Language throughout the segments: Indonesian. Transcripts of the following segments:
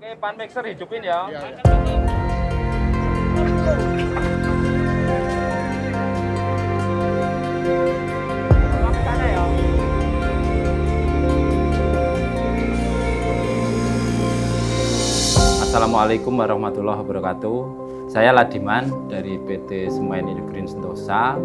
Oke, pan mixer hidupin ya. Iya, iya. Sana ya. Assalamualaikum warahmatullahi wabarakatuh. Saya Ladiman dari PT Semen Green Sentosa,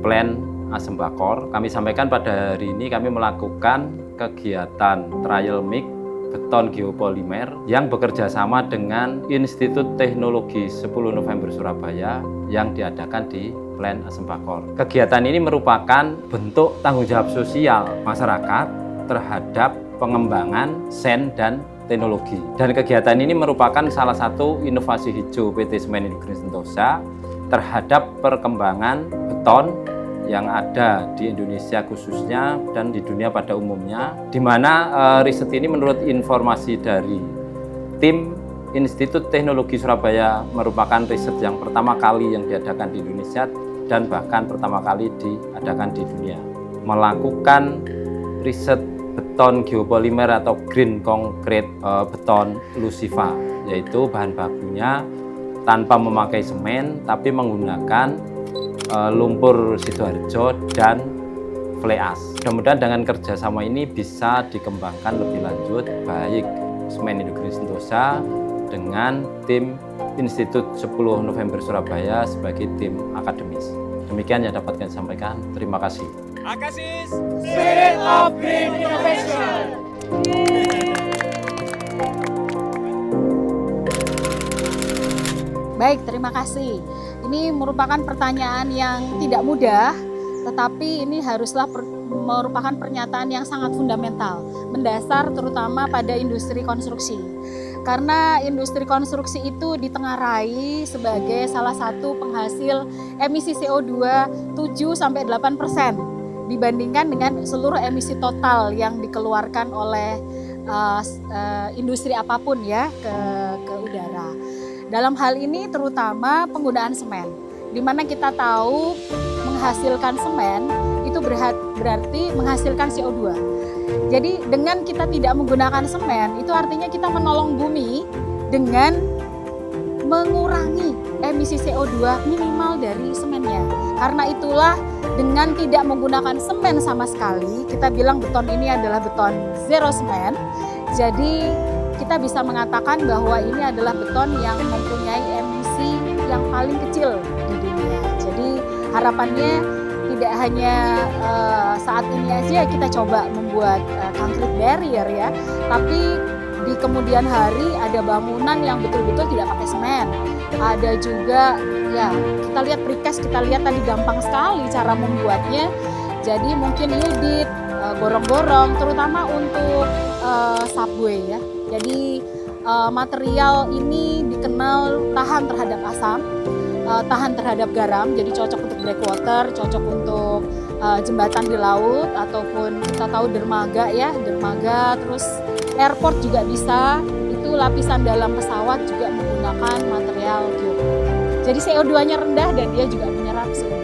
Plan Asem Bakor. Kami sampaikan pada hari ini kami melakukan kegiatan trial mix beton geopolimer yang bekerja sama dengan Institut Teknologi 10 November Surabaya yang diadakan di Plan Asem Bakor. Kegiatan ini merupakan bentuk tanggung jawab sosial masyarakat terhadap pengembangan sen dan teknologi. Dan kegiatan ini merupakan salah satu inovasi hijau PT Semen Green Sentosa terhadap perkembangan beton yang ada di Indonesia khususnya dan di dunia pada umumnya, di mana riset ini menurut informasi dari tim Institut Teknologi Surabaya merupakan riset yang pertama kali yang diadakan di Indonesia dan bahkan pertama kali diadakan di dunia. Melakukan riset beton geopolimer atau green concrete beton Luciva, yaitu bahan bakunya tanpa memakai semen tapi menggunakan lumpur Sidoarjo dan fly ash. Mudah-mudahan dengan kerjasama ini bisa dikembangkan lebih lanjut baik Semen Green Sentosa dengan tim Institut 10 November Surabaya sebagai tim akademis. Demikian yang dapat kami sampaikan. Terima kasih. Akasis Spirit of Green Innovation. Baik, terima kasih. Ini merupakan pertanyaan yang tidak mudah, tetapi ini haruslah merupakan pernyataan yang sangat fundamental, mendasar terutama pada industri konstruksi. Karena industri konstruksi itu ditengarai sebagai salah satu penghasil emisi CO2 7-8% dibandingkan dengan seluruh emisi total yang dikeluarkan oleh industri apapun ya ke udara. Dalam hal ini terutama penggunaan semen, di mana kita tahu menghasilkan semen itu berarti menghasilkan CO2. Jadi dengan kita tidak menggunakan semen, itu artinya kita menolong bumi dengan mengurangi emisi CO2 minimal dari semennya. Karena itulah dengan tidak menggunakan semen sama sekali, kita bilang beton ini adalah beton zero semen. Jadi kita bisa mengatakan bahwa ini adalah beton yang mempunyai emisi yang paling kecil di dunia. Jadi harapannya tidak hanya saat ini aja kita coba membuat concrete barrier ya, tapi di kemudian hari ada bangunan yang betul-betul tidak pakai semen. Ada juga ya kita lihat precast, kita lihat tadi gampang sekali cara membuatnya. Jadi mungkin yudit, gorong-gorong, terutama untuk subway ya. Jadi material ini dikenal tahan terhadap asam, tahan terhadap garam, jadi cocok untuk breakwater, cocok untuk jembatan di laut, ataupun kita tahu dermaga ya, dermaga, terus airport juga bisa, itu lapisan dalam pesawat juga menggunakan material geopolimer. Jadi CO2-nya rendah dan dia juga menyerap CO2.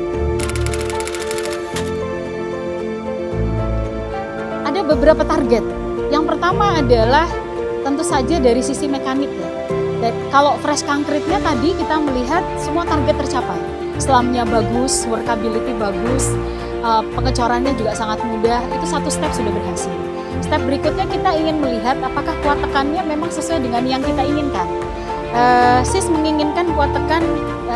Ada beberapa target. Yang pertama adalah tentu saja dari sisi mekaniknya. Dan kalau fresh concrete-nya tadi kita melihat semua target tercapai. Selamnya bagus, workability bagus, pengecorannya juga sangat mudah, itu satu step sudah berhasil. Step berikutnya kita ingin melihat apakah kuat tekannya memang sesuai dengan yang kita inginkan. SIS menginginkan kuat tekan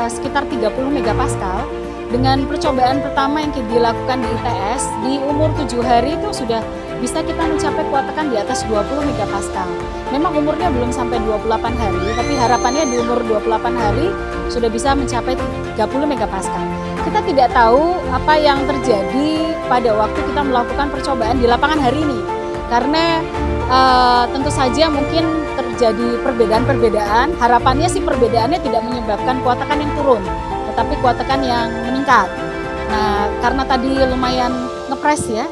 sekitar 30 megapascal. Dengan percobaan pertama yang dilakukan di ITS, di umur 7 hari itu sudah bisa kita mencapai kuat tekan di atas 20 megapascal. Memang umurnya belum sampai 28 hari, tapi harapannya di umur 28 hari sudah bisa mencapai 30 megapascal. Kita tidak tahu apa yang terjadi pada waktu kita melakukan percobaan di lapangan hari ini. Karena tentu saja mungkin terjadi perbedaan-perbedaan. Harapannya sih perbedaannya tidak menyebabkan kuat tekan yang turun, tetapi kuat tekan yang meningkat. Nah, karena tadi lumayan ngepres ya,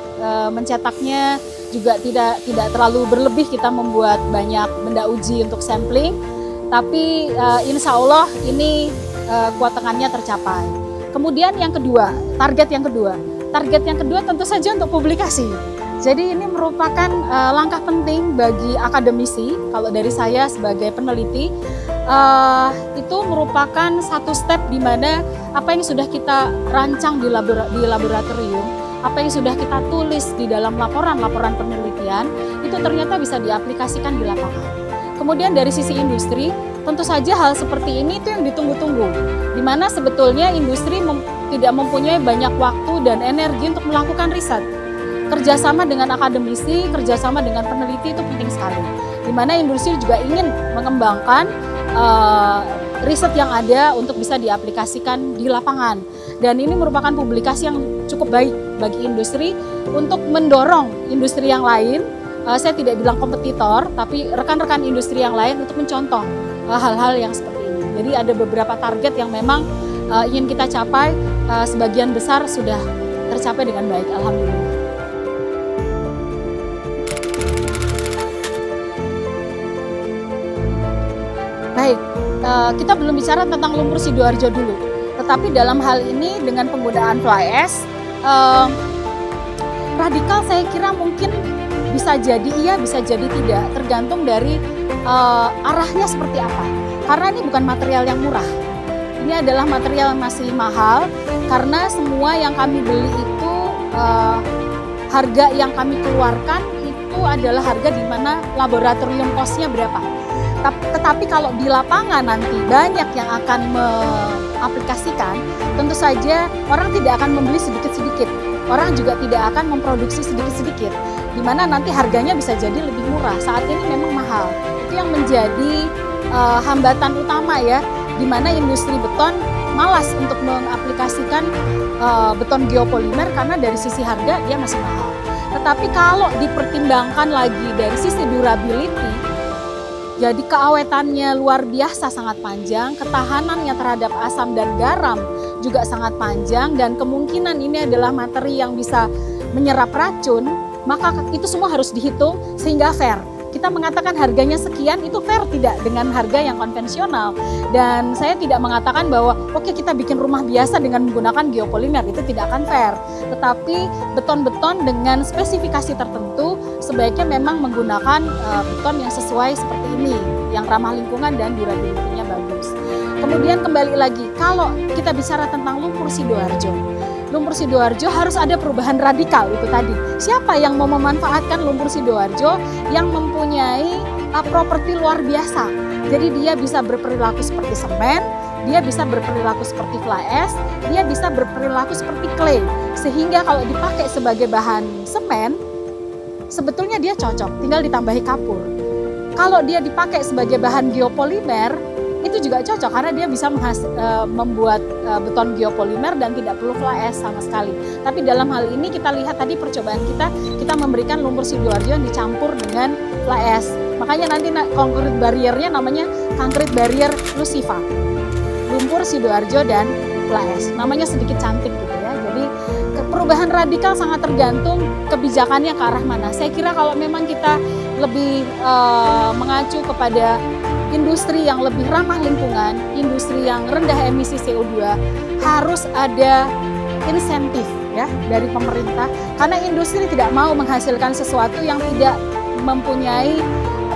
mencetaknya juga tidak terlalu berlebih kita membuat banyak benda uji untuk sampling, tapi insya Allah ini kuat tekannya tercapai. Kemudian yang kedua, target yang kedua tentu saja untuk publikasi. Jadi ini merupakan langkah penting bagi akademisi. Kalau dari saya sebagai peneliti, itu merupakan satu step di mana apa yang sudah kita rancang di laboratorium, apa yang sudah kita tulis di dalam laporan penelitian, itu ternyata bisa diaplikasikan di lapangan. Kemudian dari sisi industri, tentu saja hal seperti ini itu yang ditunggu-tunggu, di mana sebetulnya industri tidak mempunyai banyak waktu dan energi untuk melakukan riset. Kerjasama dengan akademisi, kerjasama dengan peneliti itu penting sekali. Di mana industri juga ingin mengembangkan riset yang ada untuk bisa diaplikasikan di lapangan. Dan ini merupakan publikasi yang cukup baik bagi industri untuk mendorong industri yang lain. Saya tidak bilang kompetitor, tapi rekan-rekan industri yang lain untuk mencontoh hal-hal yang seperti ini. Jadi ada beberapa target yang memang ingin kita capai, sebagian besar sudah tercapai dengan baik, alhamdulillah. Baik, kita belum bicara tentang lumpur Sidoarjo dulu. Tetapi dalam hal ini dengan penggunaan fly ash, radikal saya kira mungkin bisa jadi iya, bisa jadi tidak. Tergantung dari arahnya seperti apa. Karena ini bukan material yang murah. Ini adalah material yang masih mahal. Karena semua yang kami beli itu, harga yang kami keluarkan itu adalah harga di mana laboratorium cost-nya berapa. Tetapi kalau di lapangan nanti banyak yang akan mengaplikasikan, tentu saja orang tidak akan membeli sedikit-sedikit. Orang juga tidak akan memproduksi sedikit-sedikit, di mana nanti harganya bisa jadi lebih murah. Saat ini memang mahal. Itu yang menjadi hambatan utama ya, di mana industri beton malas untuk mengaplikasikan beton geopolimer karena dari sisi harga dia masih mahal. Tetapi kalau dipertimbangkan lagi dari sisi durability, jadi keawetannya luar biasa sangat panjang, ketahanannya terhadap asam dan garam juga sangat panjang, dan kemungkinan ini adalah materi yang bisa menyerap racun, maka itu semua harus dihitung sehingga fair. Kita mengatakan harganya sekian, itu fair tidak dengan harga yang konvensional. Dan saya tidak mengatakan bahwa oke, kita bikin rumah biasa dengan menggunakan geopolimer, itu tidak akan fair. Tetapi beton-beton dengan spesifikasi tertentu sebaiknya memang menggunakan beton yang sesuai seperti ini, yang ramah lingkungan dan durability-nya bagus. Kemudian kembali lagi, kalau kita bicara tentang lumpur Sidoarjo, lumpur Sidoarjo harus ada perubahan radikal itu tadi. Siapa yang mau memanfaatkan lumpur Sidoarjo yang mempunyai properti luar biasa? Jadi dia bisa berperilaku seperti semen, dia bisa berperilaku seperti fly ash, dia bisa berperilaku seperti clay. Sehingga kalau dipakai sebagai bahan semen, sebetulnya dia cocok, tinggal ditambahi kapur. Kalau dia dipakai sebagai bahan geopolimer, itu juga cocok karena dia bisa membuat beton geopolimer dan tidak perlu fly ash sama sekali. Tapi dalam hal ini kita lihat tadi percobaan kita memberikan lumpur Sidoarjo yang dicampur dengan fly ash. Makanya nanti concrete barriernya namanya concrete barrier Luciva. Lumpur Sidoarjo dan fly ash. Namanya sedikit cantik gitu ya. Jadi perubahan radikal sangat tergantung kebijakannya ke arah mana. Saya kira kalau memang kita lebih mengacu kepada industri yang lebih ramah lingkungan, industri yang rendah emisi CO2, harus ada insentif ya dari pemerintah, karena industri tidak mau menghasilkan sesuatu yang tidak mempunyai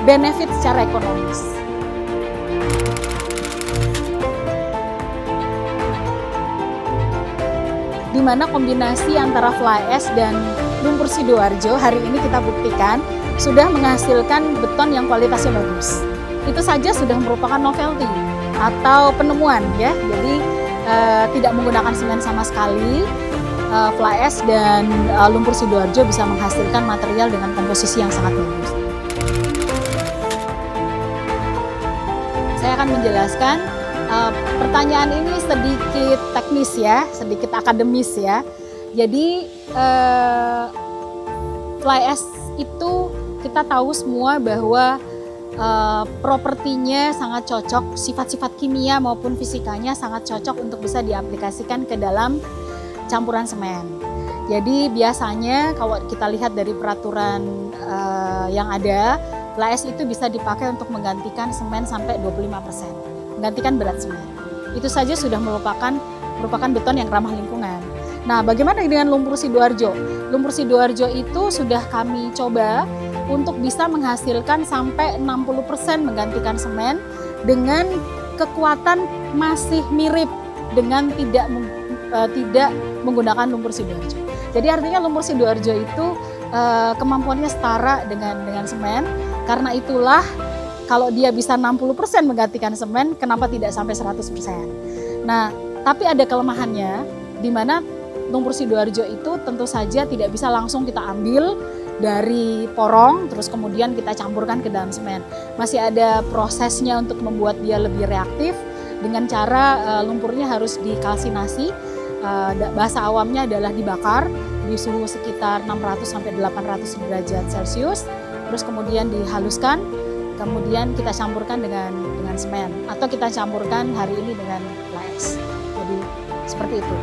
benefit secara ekonomis. Di mana kombinasi antara fly ash dan lumpur Sidoarjo hari ini kita buktikan sudah menghasilkan beton yang kualitasnya bagus. Itu saja sudah merupakan novelty atau penemuan ya. Jadi tidak menggunakan semen sama sekali, fly ash dan lumpur Sidoarjo bisa menghasilkan material dengan komposisi yang sangat bagus. Saya akan menjelaskan pertanyaan ini sedikit teknis ya, sedikit akademis ya. Jadi fly ash itu kita tahu semua bahwa propertinya sangat cocok, sifat-sifat kimia maupun fisikanya sangat cocok untuk bisa diaplikasikan ke dalam campuran semen. Jadi biasanya kalau kita lihat dari peraturan yang ada, fly ash itu bisa dipakai untuk menggantikan semen sampai 25%, menggantikan berat semen. Itu saja sudah merupakan beton yang ramah lingkungan. Nah, bagaimana dengan lumpur Sidoarjo? Lumpur Sidoarjo itu sudah kami coba untuk bisa menghasilkan sampai 60% menggantikan semen dengan kekuatan masih mirip dengan tidak menggunakan lumpur Sidoarjo. Jadi artinya lumpur Sidoarjo itu kemampuannya setara dengan semen. Karena itulah kalau dia bisa 60% menggantikan semen, kenapa tidak sampai 100%? Nah, tapi ada kelemahannya di mana lumpur Sidoarjo itu tentu saja tidak bisa langsung kita ambil dari porong terus kemudian kita campurkan ke dalam semen. Masih ada prosesnya untuk membuat dia lebih reaktif dengan cara lumpurnya harus dikalsinasi. Bahasa awamnya adalah dibakar di suhu sekitar 600 sampai 800 derajat Celcius. Terus kemudian dihaluskan, kemudian kita campurkan dengan semen atau kita campurkan hari ini dengan fly ash. Jadi seperti itu.